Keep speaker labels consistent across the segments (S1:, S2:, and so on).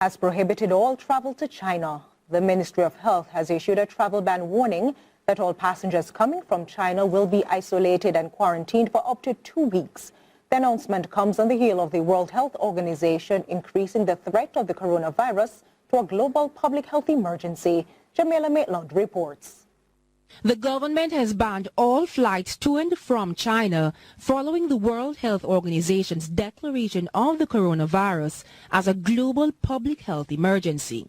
S1: has prohibited all travel to China. The Ministry of Health has issued a travel ban warning that all passengers coming from China will be isolated and quarantined for up to 2 weeks. The announcement comes on the heel of the World Health Organization increasing the threat of the coronavirus to a global public health emergency. Jamaica Maitland reports.
S2: The government has banned all flights to and from China following the World Health Organization's declaration of the coronavirus as a global public health emergency.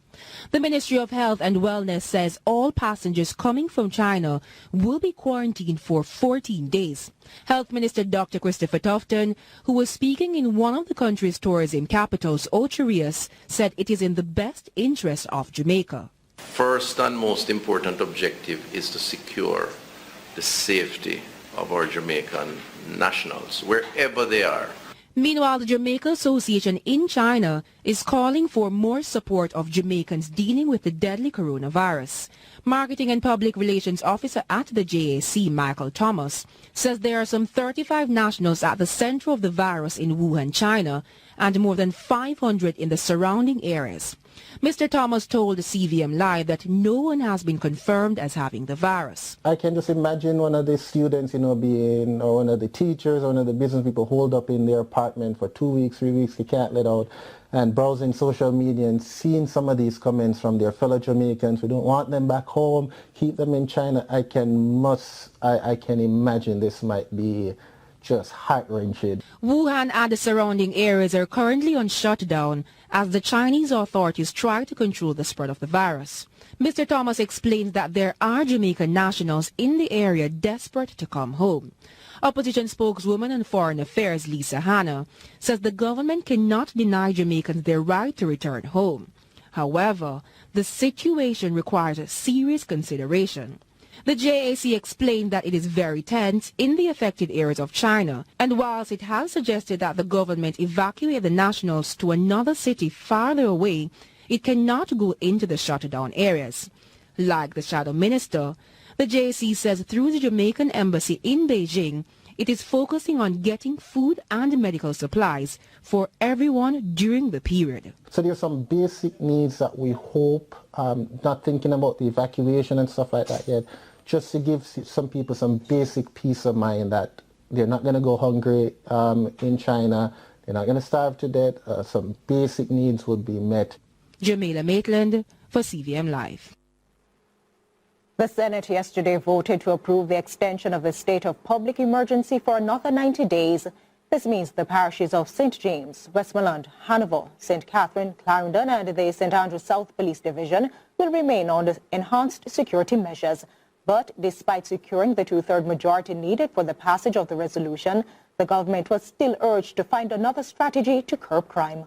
S2: The Ministry of Health and Wellness says all passengers coming from China will be quarantined for 14 days. Health Minister Dr. Christopher Tufton, who was speaking in one of the country's tourism capitals, Ocho Rios, said it is in the best interest of Jamaica.
S3: First and most important objective is to secure the safety of our Jamaican nationals, wherever they are.
S2: Meanwhile, the Jamaica Association in China is calling for more support of Jamaicans dealing with the deadly coronavirus. Marketing and Public Relations Officer at the JAC, Michael Thomas, says there are some 35 nationals at the center of the virus in Wuhan, China, and more than 500 in the surrounding areas. Mr. Thomas told CVM Live that no one has been confirmed as having the virus.
S4: I can just imagine one of the students, being, or one of the teachers, or one of the business people holed up in their apartment for 2 weeks, 3 weeks, they can't let out, and browsing social media and seeing some of these comments from their fellow Jamaicans. We don't want them back home, keep them in China. I can imagine this might be just heart-wrenching.
S2: Wuhan and the surrounding areas are currently on shutdown as the Chinese authorities try to control the spread of the virus. Mr. Thomas explains that there are Jamaican nationals in the area desperate to come home. Opposition spokeswoman on Foreign Affairs Lisa Hanna says the government cannot deny Jamaicans their right to return home. However, the situation requires a serious consideration. The JAC explained that it is very tense in the affected areas of China, and whilst it has suggested that the government evacuate the nationals to another city farther away, it cannot go into the shut-down areas. Like the shadow minister, the JAC says through the Jamaican embassy in Beijing, it is focusing on getting food and medical supplies for everyone during the period.
S4: So there's some basic needs that we hope, not thinking about the evacuation and stuff like that yet, just to give some people some basic peace of mind that they're not going to go hungry in China, they're not going to starve to death, some basic needs would be met.
S2: Jamaica Maitland for CVM Live.
S1: The Senate yesterday voted to approve the extension of the state of public emergency for another 90 days. This means the parishes of St. James, Westmoreland, Hanover, St. Catherine, Clarendon and the St. Andrews South Police Division will remain under enhanced security measures. But despite securing the two-third majority needed for the passage of the resolution, the government was still urged to find another strategy to curb crime.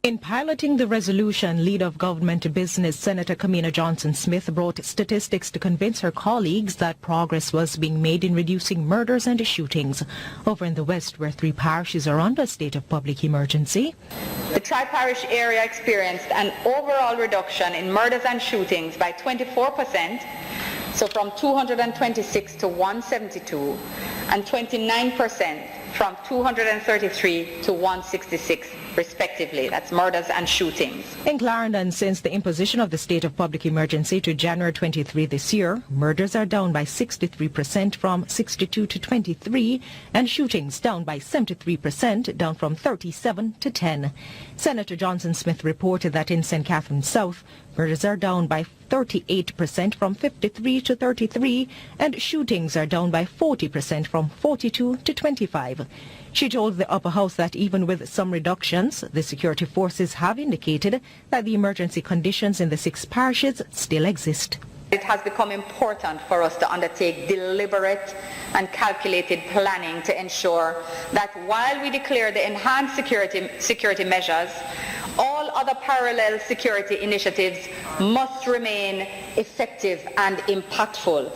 S5: In piloting the resolution, Leader of Government to Business Senator Kamina Johnson-Smith brought statistics to convince her colleagues that progress was being made in reducing murders and shootings. Over in the West, where 3 parishes are under a state of public emergency,
S6: the tri-parish area experienced an overall reduction in murders and shootings by 24%, so from 226 to 172, and 29% from 233 to 166 respectively. That's murders and shootings.
S5: In Clarendon, since the imposition of the state of public emergency to January 23 this year, murders are down by 63% from 62 to 23, and shootings down by 73%, down from 37 to 10. Senator Johnson-Smith reported that in St. Catherine South, murders are down by 38% from 53 to 33, and shootings are down by 40% from 42 to 25. She told the upper house that even with some reductions, the security forces have indicated that the emergency conditions in the 6 parishes still exist.
S6: It has become important for us to undertake deliberate and calculated planning to ensure that while we declare the enhanced security measures, all other parallel security initiatives must remain effective and impactful.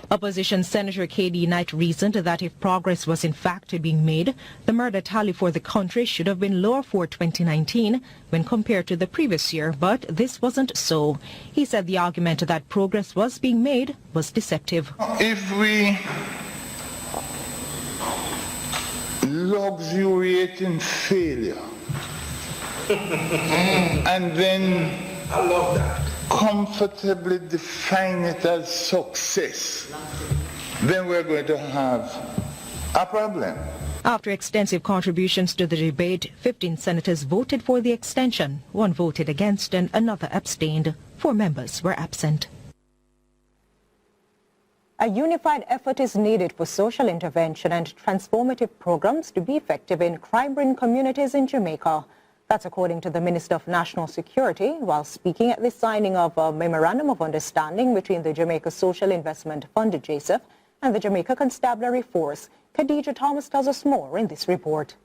S5: Opposition Senator K.D. Knight reasoned that if progress was in fact being made, the murder tally for the country should have been lower for 2019 when compared to the previous year, but this wasn't so. He said the argument that progress was being made was deceptive.
S7: If we luxuriate in failure, and then
S3: I love that.
S7: comfortably define it as success, then we're going to have a problem.
S5: After extensive contributions to the debate, 15 senators voted for the extension. 1 voted against and another abstained. 4 members were absent.
S1: A unified effort is needed for social intervention and transformative programs to be effective in crime-ridden communities in Jamaica. That's according to the Minister of National Security while speaking at the signing of a Memorandum of Understanding between the Jamaica Social Investment Fund, JSIF, and the Jamaica Constabulary Force. Khadija Thomas tells us more in this report.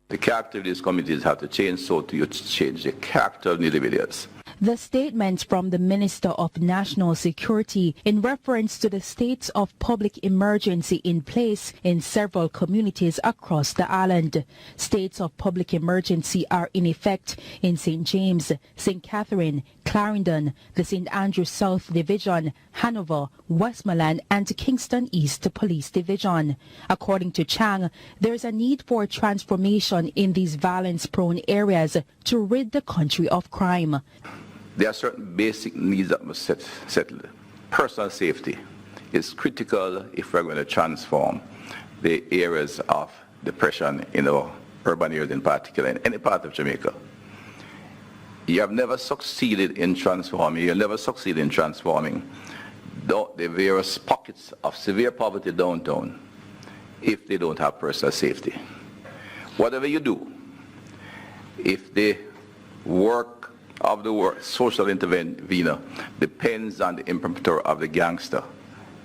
S8: The character of these communities have to change, so to change the character of the individuals.
S2: The statement from the Minister of National Security in reference to the states of public emergency in place in several communities across the island. States of public emergency are in effect in St. James, St. Catherine, Clarendon, the St. Andrew South Division, Hanover, Westmoreland and Kingston East Police Division. According to Chang, there is a need for transformation in these violence-prone areas to rid the country of crime.
S8: There are certain basic needs that must settle. Personal safety is critical if we're going to transform the areas of depression in our urban areas in particular, in any part of Jamaica. You have never succeeded in transforming the various pockets of severe poverty downtown if they don't have personal safety. Whatever you do, if the work of the social intervener depends on the imprimatur of the gangster,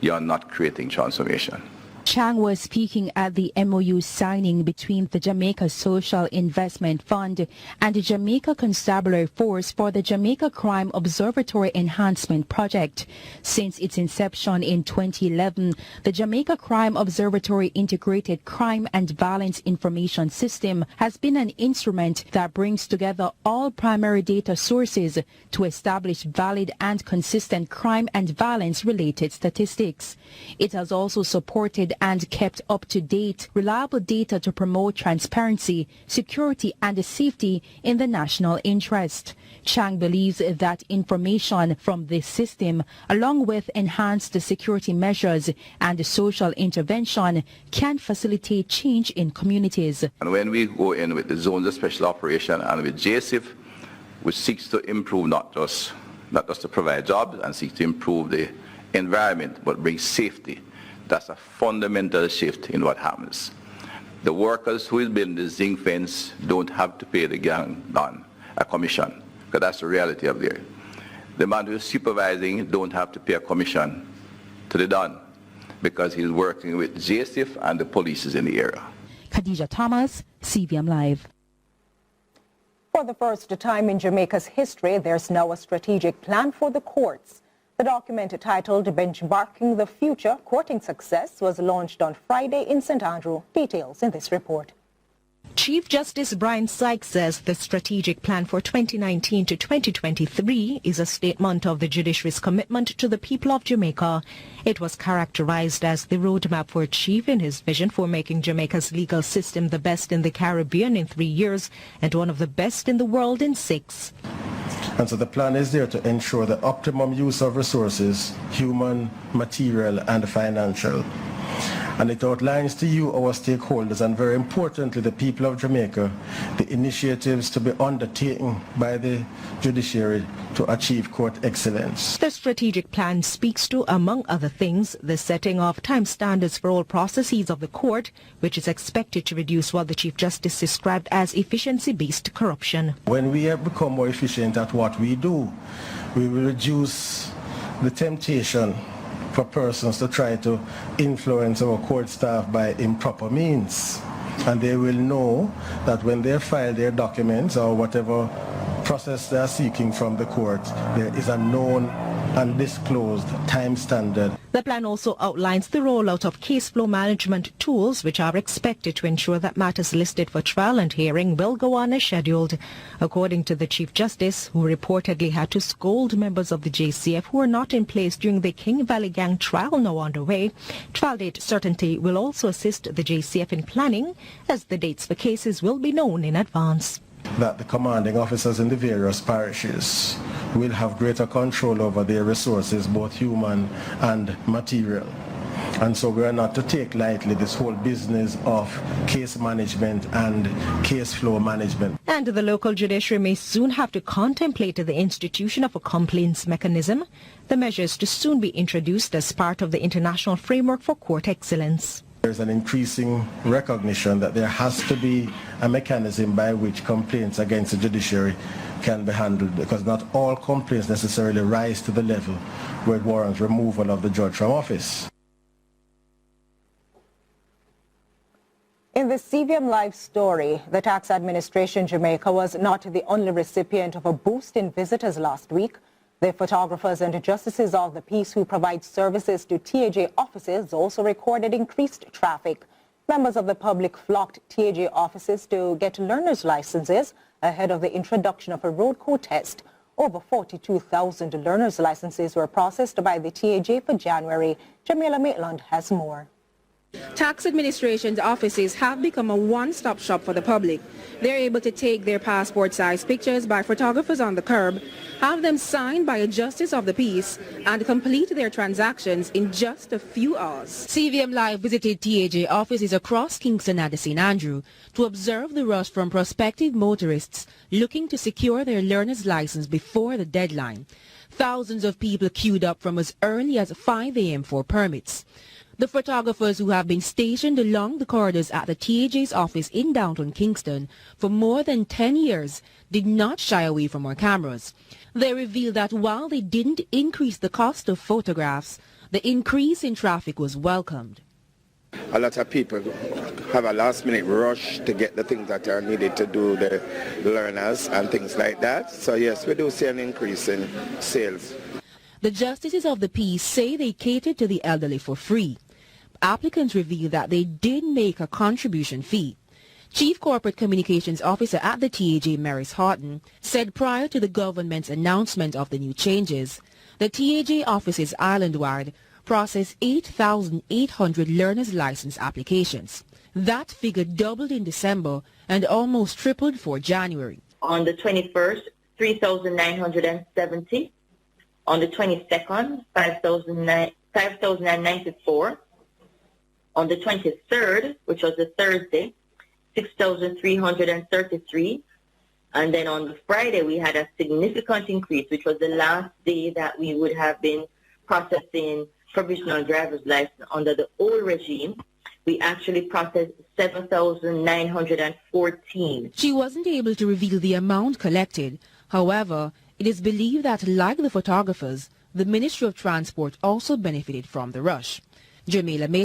S8: you are not creating transformation.
S2: Chang was speaking at the MOU signing between the Jamaica Social Investment Fund and the Jamaica Constabulary Force for the Jamaica Crime Observatory Enhancement Project. Since its inception in 2011, the Jamaica Crime Observatory Integrated Crime and Violence Information System has been an instrument that brings together all primary data sources to establish valid and consistent crime and violence-related statistics. It has also supported and kept up to date reliable data to promote transparency, security and safety in the national interest. Chang believes that information from this system, along with enhanced security measures and social intervention, can facilitate change in communities.
S8: And when we go in with the zones of special operation and with JSIF, which seeks to improve not just to provide jobs and seek to improve the environment, but bring safety, that's a fundamental shift in what happens. The workers who is building the zinc fence don't have to pay the gang don a commission, because that's the reality of there. The man who is supervising don't have to pay a commission to the don, because he's working with JSIF and the police in the area.
S2: Khadija Thomas, CVM Live.
S1: For the first time in Jamaica's history, there's now a strategic plan for the courts. The document titled Benchmarking the Future Courting Success was launched on Friday in St. Andrew. Details in this report.
S5: Chief Justice Brian Sykes says the strategic plan for 2019 to 2023 is a statement of the judiciary's commitment to the people of Jamaica. It was characterized as the roadmap for achieving his vision for making Jamaica's legal system the best in the Caribbean in 3 years and one of the best in the world in 6.
S9: And so the plan is there to ensure the optimum use of resources, human, material and financial. And it outlines to you, our stakeholders, and very importantly the people of Jamaica, the initiatives to be undertaken by the judiciary to achieve court excellence.
S5: The strategic plan speaks to, among other things, the setting of time standards for all processes of the court, which is expected to reduce what the Chief Justice described as efficiency-based corruption.
S9: When we have become more efficient at what we do, we will reduce the temptation for persons to try to influence our court staff by improper means. And they will know that when they file their documents or whatever process they are seeking from the court, there is a known and disclosed time standard.
S5: The plan also outlines the rollout of case flow management tools, which are expected to ensure that matters listed for trial and hearing will go on as scheduled. According to the Chief Justice, who reportedly had to scold members of the JCF who were not in place during the King Valley Gang trial now underway, trial date certainty will also assist the JCF in planning, as the dates for cases will be known in advance.
S9: that the commanding officers in the various parishes will have greater control over their resources, both human and material. And so we are not to take lightly this whole business of case management and case flow management.
S5: And the local judiciary may soon have to contemplate the institution of a complaints mechanism, the measures to soon be introduced as part of the international framework for court excellence.
S9: There's an increasing recognition that there has to be a mechanism by which complaints against the judiciary can be handled, because not all complaints necessarily rise to the level where it warrants removal of the judge from office.
S1: In the CVM Live story, the Tax Administration Jamaica was not the only recipient of a boost in visitors last week. The photographers and justices of the peace who provide services to TAJ offices also recorded increased traffic. Members of the public flocked TAJ offices to get learner's licenses ahead of the introduction of a road code test. Over 42,000 learner's licenses were processed by the TAJ for January. Jamila Maitland has more.
S2: Tax administration's offices have become a one-stop shop for the public. They're able to take their passport-sized pictures by photographers on the curb, have them signed by a justice of the peace, and complete their transactions in just a few hours. CVM Live visited TAJ offices across Kingston and St. Andrew to observe the rush from prospective motorists looking to secure their learner's license before the deadline. Thousands of people queued up from as early as 5 a.m. for permits. The photographers who have been stationed along the corridors at the TAJ's office in downtown Kingston for more than 10 years did not shy away from our cameras. They revealed that while they didn't increase the cost of photographs, the increase in traffic was welcomed.
S10: A lot of people have a last-minute rush to get the things that are needed to do the learners and things like that. So yes, we do see an increase in sales.
S2: The justices of the peace say they catered to the elderly for free. Applicants reveal that they did make a contribution fee. Chief Corporate Communications Officer at the TAJ, Maris Horton, said prior to the government's announcement of the new changes, the TAJ offices island-wide processed 8,800 learner's license applications. That figure doubled in December and almost tripled for January.
S11: On the 21st, 3,970. On the 22nd, 5,094. On the 23rd, which was the Thursday, 6,333. And then on the Friday, we had a significant increase, which was the last day that we would have been processing provisional driver's license under the old regime. We actually processed 7,914.
S2: She wasn't able to reveal the amount collected. However, it is believed that, like the photographers, the Ministry of Transport also benefited from the rush. Jamila